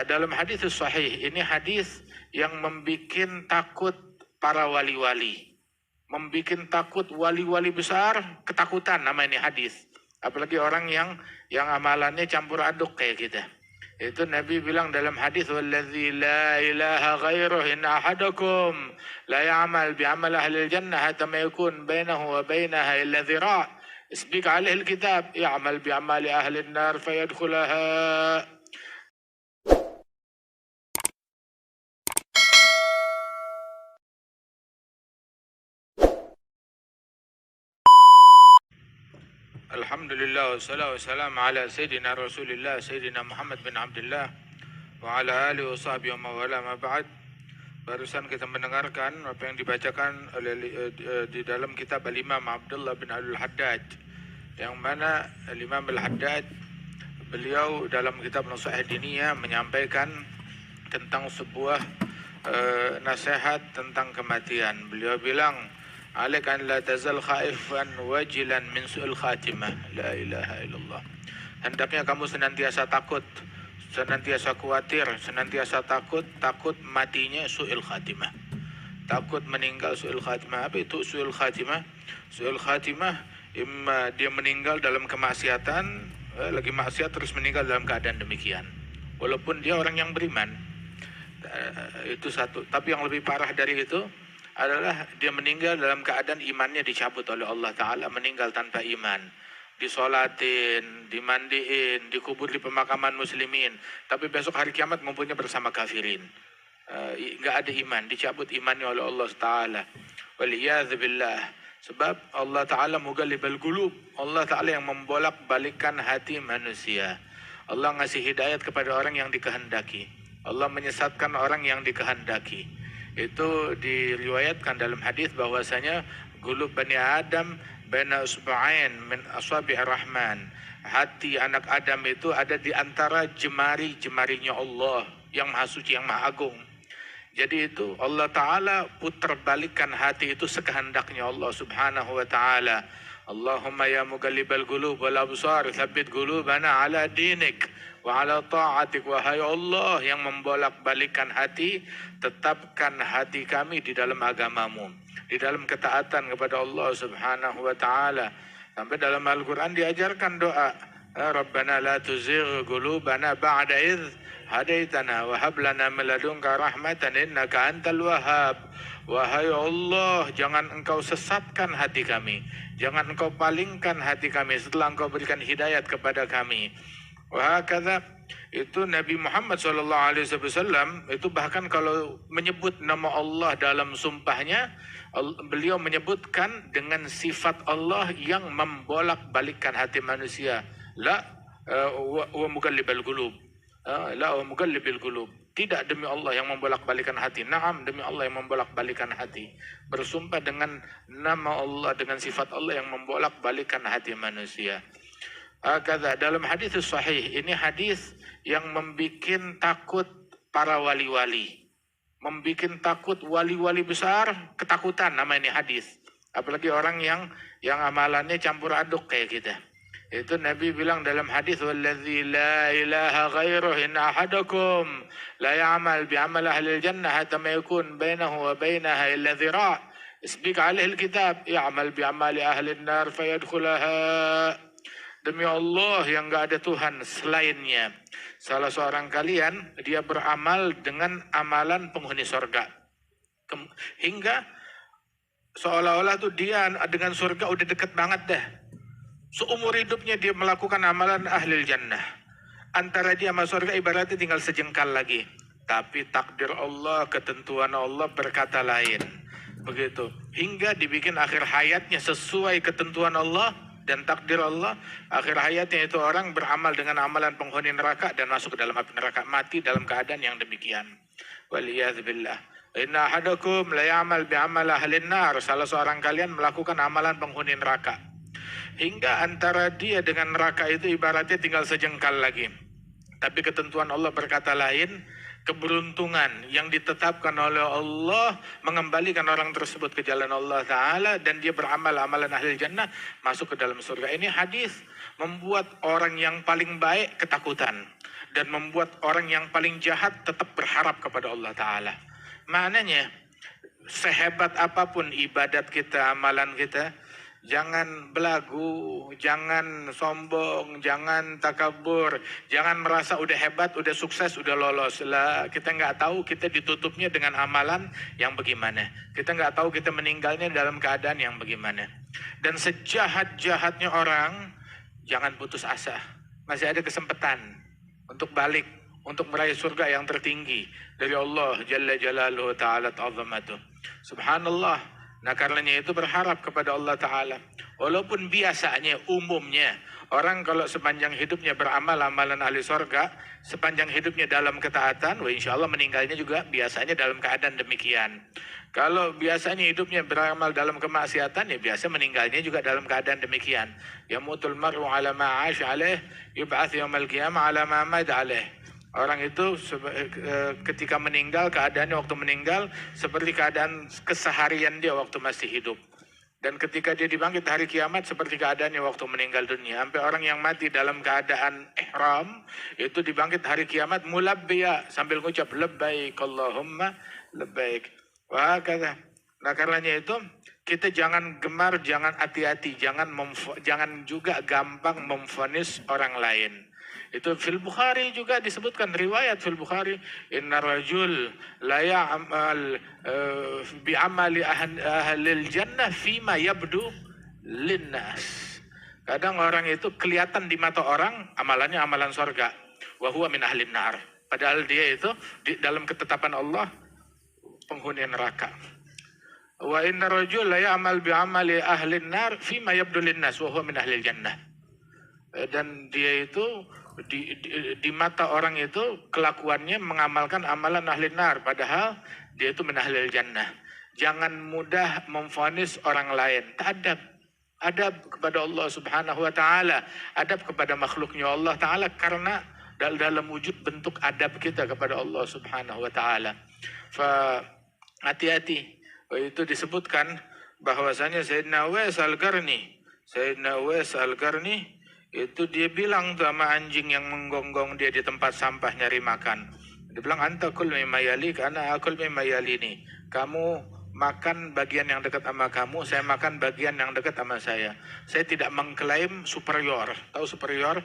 Dalam hadis sahih, ini hadis yang membikin takut para wali-wali. Membikin takut wali-wali besar, ketakutan nama ini hadis. Apalagi orang yang amalannya campur aduk kayak kita. Itu Nabi bilang dalam hadis, "Wallazi la ilaha ghairuh inna ahadakum la ya'mal bi'amal ahli al-jannah hatta ma yakun bainahu wa bainaha illa dhira'. Isbiq 'alaihi al-kitab, ya'mal bi'amali ahli an-nar fayadkhulaha." Alhamdulillah wassalatu wassalamu ala sayyidina Rasulillah Sayyidina Muhammad bin Abdullah wa ala alihi wa sahbihi wa mawala ma ba'd. Barusan kita mendengarkan apa yang dibacakan di dalam kitab Al-Imam Abdullah bin Al-Haddad, yang mana Al-Imam Al-Haddad beliau dalam kitab Nasihat Diniyah menyampaikan tentang sebuah nasihat tentang kematian. Beliau bilang, "Alaik an la tazal khaifan wajilan min su'il khatimah." La ilaha illallah. Hendaknya kamu senantiasa takut, senantiasa khawatir, senantiasa takut matinya su'il khatimah. Takut meninggal su'il khatimah. Apa itu su'il khatimah? Su'il khatimah imma dia meninggal dalam kemaksiatan, lagi maksiat terus meninggal dalam keadaan demikian. Walaupun dia orang yang beriman. Itu satu. Tapi yang lebih parah dari itu adalah dia meninggal dalam keadaan imannya dicabut oleh Allah Ta'ala, meninggal tanpa iman, disolatin, dimandiin, dikubur di pemakaman muslimin, tapi besok hari kiamat ngumpulnya bersama kafirin. Nggak ada iman, dicabut imannya oleh Allah Ta'ala. Waliyadzubillah. Sebab Allah Ta'ala mughalibal qulub, Allah Ta'ala yang membolak-balikkan hati manusia. Allah ngasih hidayat kepada orang yang dikehendaki, Allah menyesatkan orang yang dikehendaki. Itu diriwayatkan dalam hadis bahwasanya qulub bani Adam baina usba'ain min asabi'ir rahman. Hati anak Adam itu ada di antara jemari-jemarinya Allah yang Maha Suci, yang Maha Agung. Jadi itu Allah Ta'ala putar balikan hati itu sekehendaknya Allah Subhanahu wa Ta'ala. Allahumma ya muqallibal qulub wal absar, tsabbit qulubana ala dinik wa ala ta'atik. Wahai Allah yang membolak-balikan hati, tetapkan hati kami di dalam agamamu, di dalam ketaatan kepada Allah Subhanahu wa Ta'ala. Sampai dalam Al-Quran diajarkan doa, Rabbana la tuzigh qulubana ba'da idh hadaitana wa hab lana min ladunka rahmatan innaka antal wahhab. Wahai Allah, jangan engkau sesatkan hati kami, jangan engkau palingkan hati kami setelah engkau berikan hidayat kepada kami. Wahakadha, itu Nabi Muhammad SAW itu bahkan kalau menyebut nama Allah dalam sumpahnya, beliau menyebutkan dengan sifat Allah yang membolak-balikkan hati manusia. La wa muqallibal qulub. La wa muqallibil qulub. Tidak demi Allah yang membolak-balikan hati. Naam, demi Allah yang membolak-balikan hati. Bersumpah dengan nama Allah, dengan sifat Allah yang membolak-balikan hati manusia. Kata dalam hadis sahih, ini hadis yang membikin takut para wali-wali. Membikin takut wali-wali besar, ketakutan nama ini hadis. Apalagi orang yang amalannya campur aduk kayak kita. Itu Nabi bilang dalam hadis, "Wallazi la ilaha ghairuh inna ahadakum la ya'mal bi'amal ahli al-jannah hatta ma yakun bainahu wa bainaha illa dhira'. Isbiq 'alaihi al-kitab, ya'mal bi'amali ahli an-nar fayadkhulaha." Demi Allah yang enggak ada Tuhan selainnya, salah seorang kalian dia beramal dengan amalan penghuni surga, hingga seolah-olah tuh dia dengan surga udah deket banget dah. Seumur hidupnya dia melakukan amalan ahlil jannah. Antara dia sama surga ibaratnya tinggal sejengkal lagi. Tapi takdir Allah, ketentuan Allah berkata lain. Begitu. Hingga dibikin akhir hayatnya sesuai ketentuan Allah dan takdir Allah. Akhir hayatnya itu orang beramal dengan amalan penghuni neraka dan masuk ke dalam api neraka. Mati dalam keadaan yang demikian. Waliyadzubillah. Inna ahadakum la ya'mal bi'amal ahlin nar. Salah seorang kalian melakukan amalan penghuni neraka. Hingga antara dia dengan neraka itu ibaratnya tinggal sejengkal lagi. Tapi ketentuan Allah berkata lain. Keberuntungan yang ditetapkan oleh Allah mengembalikan orang tersebut ke jalan Allah Ta'ala dan dia beramal amalan ahli jannah masuk ke dalam surga. Ini hadis membuat orang yang paling baik ketakutan dan membuat orang yang paling jahat tetap berharap kepada Allah Ta'ala. Maknanya, sehebat apapun ibadat kita, amalan kita, jangan belagu, jangan sombong, jangan takabur, jangan merasa udah hebat, udah sukses, udah lolos. Lah, kita nggak tahu kita ditutupnya dengan amalan yang bagaimana. Kita nggak tahu kita meninggalnya dalam keadaan yang bagaimana. Dan sejahat-jahatnya orang, jangan putus asa. Masih ada kesempatan untuk balik, untuk meraih surga yang tertinggi dari Allah Jalla Jalaluhu Ta'ala Ta'azamatuh. Subhanallah. Nah karenanya itu berharap kepada Allah Ta'ala. Walaupun biasanya, umumnya, orang kalau sepanjang hidupnya beramal amalan ahli surga, sepanjang hidupnya dalam ketaatan, insya Allah meninggalnya juga biasanya dalam keadaan demikian. Kalau biasanya hidupnya beramal dalam kemaksiatan, ya biasa meninggalnya juga dalam keadaan demikian. Yamutul mar'u ala ma'ash alaih, yub'ath yawmal qiyamah ala ma'amad alaih. Orang itu ketika meninggal, keadaannya waktu meninggal seperti keadaan keseharian dia waktu masih hidup. Dan ketika dia dibangkit hari kiamat seperti keadaannya waktu meninggal dunia. Sampai orang yang mati dalam keadaan ihram itu dibangkit hari kiamat mulabbiya sambil mengucap labbaik Allahumma labbaik. Wah kata. Nah karenanya itu kita jangan gemar, jangan hati-hati, jangan juga gampang memvonis orang lain. Itu fil Bukhari juga disebutkan, riwayat fil Bukhari, inna rajul la ya'mal bi'amali ahlil jannah fima yabdu linnas. Kadang orang itu kelihatan di mata orang amalannya amalan surga, wa huwa min ahlin nar. Padahal dia itu di dalam ketetapan Allah penghuni neraka. Wa inna rajul la ya'mal bi'amali ahlin nar fima yabdu linnas wa huwa min ahlil jannah. Dan dia itu di mata orang itu kelakuannya mengamalkan amalan ahli nar, padahal dia itu min ahlil jannah. Jangan mudah memvonis orang lain. Adab kepada Allah Subhanahu wa taala, adab kepada makhluknya Allah taala, karena dalam wujud bentuk adab kita kepada Allah Subhanahu wa taala. Hati-hati. Itu disebutkan bahwasanya Sayyidina Uwais Al-Qarni itu dia bilang sama anjing yang menggonggong dia di tempat sampah nyari makan. Dia bilang, anta kul mimma yalik, ana akul mimma yalini. Kamu makan bagian yang dekat sama kamu, saya makan bagian yang dekat sama saya. Saya tidak mengklaim superior. Tahu superior?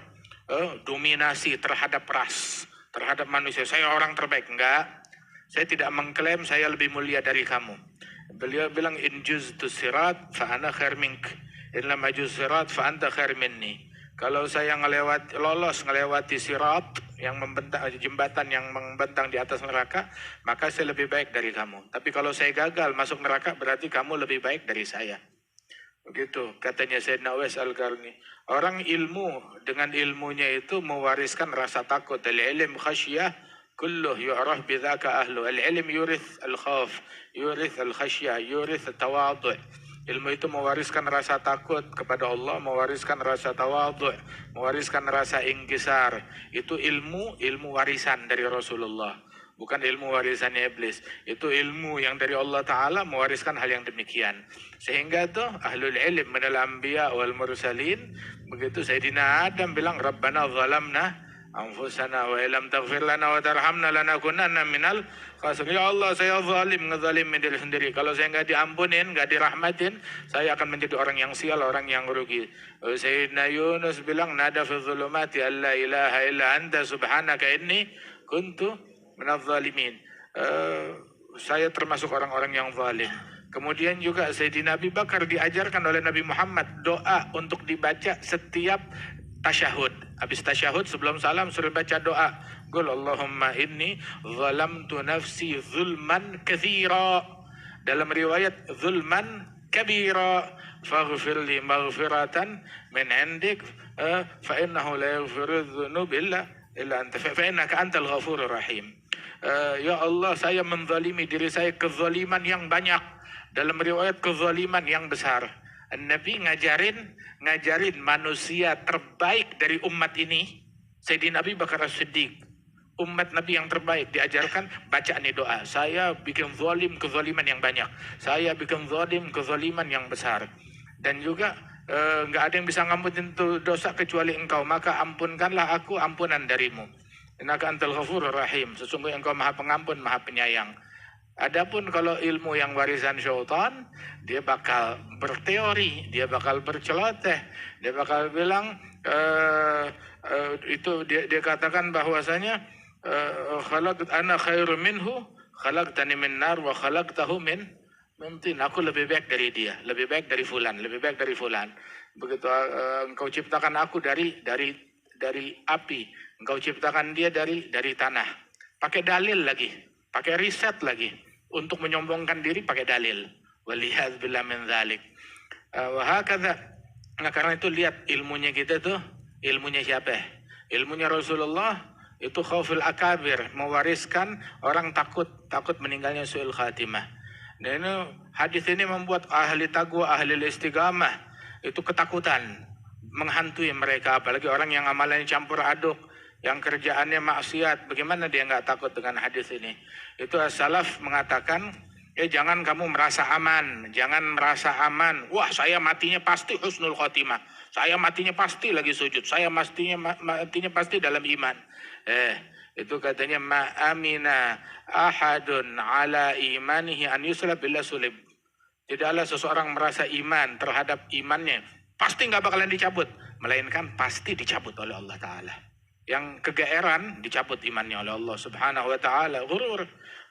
Dominasi terhadap ras, terhadap manusia. Saya orang terbaik. Enggak. Saya tidak mengklaim saya lebih mulia dari kamu. Beliau bilang, in juztu sirat fa ana khair mink. In lam ajuz sirat fa anta khair minni. Kalau saya ngelewati sirat yang membentang, jembatan yang membentang di atas neraka, maka saya lebih baik dari kamu. Tapi kalau saya gagal masuk neraka, berarti kamu lebih baik dari saya. Begitu katanya Sayyidina Uwais Al-Qarni. Orang ilmu, dengan ilmunya itu mewariskan rasa takut. Al-ilm khasyah kulluh yu'raf bidzaka ahlu. Al-ilm yurith al-khawf, yurith al-khasyah, yurith al-tawadhu'. Ilmu itu mewariskan rasa takut kepada Allah, mewariskan rasa tawadhu', mewariskan rasa ingkisar. Itu ilmu warisan dari Rasulullah. Bukan ilmu warisannya iblis. Itu ilmu yang dari Allah Ta'ala mewariskan hal yang demikian. Sehingga tuh ahlul ilm minal anbiya wal mursalin. Begitu Sayyidina Adam bilang, Rabbana zalamna anfusana wa ilam taghfir lana wa tarhamna lanakunanna minal khasirin. Ya Allah, saya ngezalimin diri sendiri. Kalau saya nggak diampunin, nggak dirahmatin, saya akan menjadi orang yang sial, orang yang rugi. Sayyidina Yunus bilang, nada fi dhulumati alla ilaha illa anta subhanaka inni kuntu minadh zalimin. Saya termasuk orang-orang yang zalim. Kemudian juga Sayyidina Abi Bakar diajarkan oleh Nabi Muhammad doa untuk dibaca setiap tasyahud. Habis tasyahud sebelum salam suruh baca doa. Qul Allahumma inni zalamtu nafsi zulman katsira. Dalam riwayat zulman kabira. Faghfir li maghfiratan min 'indik fa innahu la yaghfiru dzunub illa anta fa innaka antal ghafurur rahim. Ya Allah, saya menzalimi diri saya kezaliman yang banyak. Dalam riwayat kezaliman yang besar. Nabi ngajarin manusia terbaik dari umat ini, Sayyidina Abi Bakar As-Siddiq, umat Nabi yang terbaik, diajarkan baca nih doa. Saya bikin zalim kezaliman yang banyak, saya bikin zalim kezaliman yang besar, dan juga nggak ada yang bisa ngampunin dosa kecuali engkau, maka ampunkanlah aku ampunan darimu. Innaka antal ghafurur rahim. Sesungguhnya engkau maha pengampun, maha penyayang. Adapun kalau ilmu yang warisan syaitan, dia bakal berteori, dia bakal berceloteh, dia bakal bilang itu dia katakan bahwasanya ana khairu minhu, khalaqtani min nar wa khalaqtahu min tin. Aku lebih baik dari dia, lebih baik dari fulan, lebih baik dari fulan. Begitu engkau ciptakan aku dari api, engkau ciptakan dia dari tanah. Pakai dalil lagi, pakai riset lagi untuk menyombongkan diri, pakai dalil. Waliyadzubillah min dzalik. Wa hakadha. Nah, karena itu lihat ilmunya kita tuh, ilmunya siapa? Ilmunya Rasulullah itu khauful akabir, mewariskan orang takut meninggalnya su'il khatimah. Nah, ini hadis ini membuat ahli taqwa, ahli istiqamah itu ketakutan menghantui mereka, apalagi orang yang amalannya campur aduk, yang kerjaannya maksiat. Bagaimana dia nggak takut dengan hadis ini? Itu as-salaf mengatakan, jangan kamu merasa aman, jangan merasa aman. Wah, saya matinya pasti husnul khotimah, saya matinya pasti lagi sujud, saya matinya pasti dalam iman. Itu katanya ma'amina ahadun ala imanihi an yuslab billah sulib. Tidaklah seseorang merasa iman terhadap imannya pasti nggak bakalan dicabut, melainkan pasti dicabut oleh Allah Ta'ala. Yang kegeeran dicabut imannya oleh Allah Subhanahu Wa Ta'ala. Ghurur,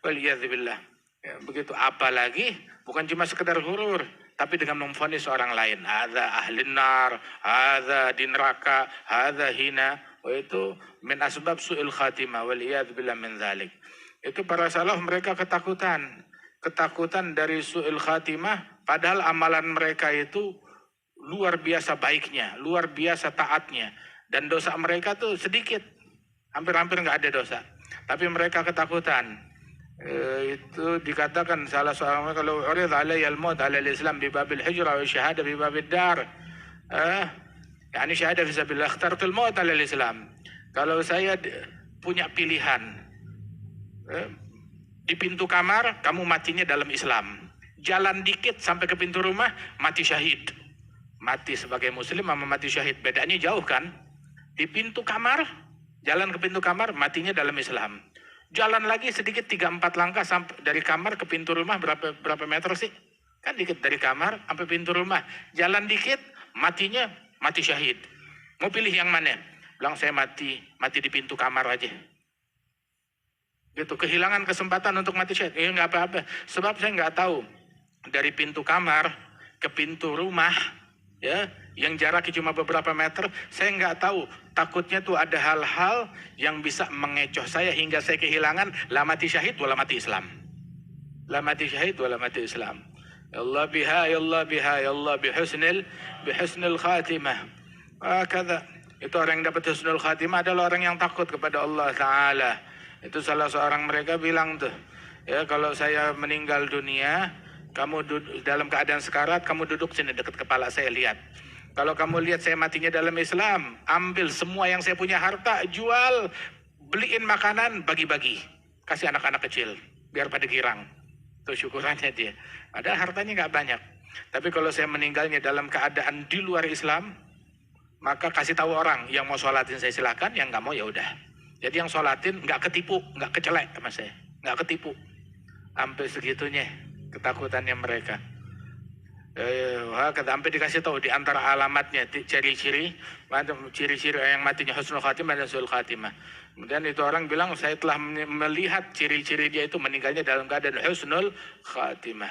waliyadzubillah. Ya, begitu. Apalagi bukan cuma sekedar ghurur, tapi dengan memvonis orang lain. Hadza ahlin nar, hadza di neraka, hadza hina. Itu min asbab su'il khatimah, waliyadzubillah min dzalik. Itu para salaf mereka ketakutan dari su'il khatimah, padahal amalan mereka itu luar biasa baiknya, luar biasa taatnya, dan dosa mereka tuh sedikit, hampir-hampir nggak ada dosa, tapi mereka ketakutan. Itu dikatakan salah seorang mereka, kalau urid alayya al-maut ala al-islam bi babil hijrah wa syahada bi babil dar, yani syahada fi sabilillah, ikhtartul maut ala al-islam. Kalau saya punya pilihan, di pintu kamar kamu matinya dalam Islam, jalan dikit sampai ke pintu rumah mati syahid. Mati sebagai muslim sama mati syahid, bedanya jauh kan? Di pintu kamar, jalan ke pintu kamar, matinya dalam Islam. Jalan lagi sedikit 3-4 langkah sampai dari kamar ke pintu rumah, berapa meter sih? Kan dikit dari kamar sampai pintu rumah. Jalan dikit, matinya mati syahid. Mau pilih yang mana? Bilang saya mati di pintu kamar aja. Gitu, kehilangan kesempatan untuk mati syahid. Nggak apa-apa, sebab saya nggak tahu dari pintu kamar ke pintu rumah, ya, yang jaraknya cuma beberapa meter, saya nggak tahu. Takutnya tuh ada hal-hal yang bisa mengecoh saya hingga saya kehilangan la mati syahid wala mati Islam. La mati syahid wala mati Islam. Ya Allah biha, ya Allah biha, ya Allah bihusnil khatimah. Kata itu orang yang dapat husnul khatimah adalah orang yang takut kepada Allah Ta'ala. Itu salah seorang mereka bilang tuh, ya, kalau saya meninggal dunia, kamu dalam keadaan sekarat, kamu duduk sini dekat kepala saya, lihat. Kalau kamu lihat saya matinya dalam Islam, ambil semua yang saya punya harta, jual, beliin makanan, bagi-bagi, kasih anak-anak kecil, biar pada girang. Itu syukurannya dia. Ada hartanya nggak banyak. Tapi kalau saya meninggalnya dalam keadaan di luar Islam, maka kasih tahu orang yang mau sholatin saya silakan, yang nggak mau ya udah. Jadi yang sholatin nggak ketipu, nggak kecelek sama saya, nggak ketipu. Sampai segitunya ketakutannya mereka. Sampai dikasih tahu di antara alamatnya, ciri-ciri yang matinya husnul khatimah dan su'ul khatimah. Kemudian itu orang bilang, saya telah melihat ciri-ciri dia itu meninggalnya dalam keadaan husnul khatimah.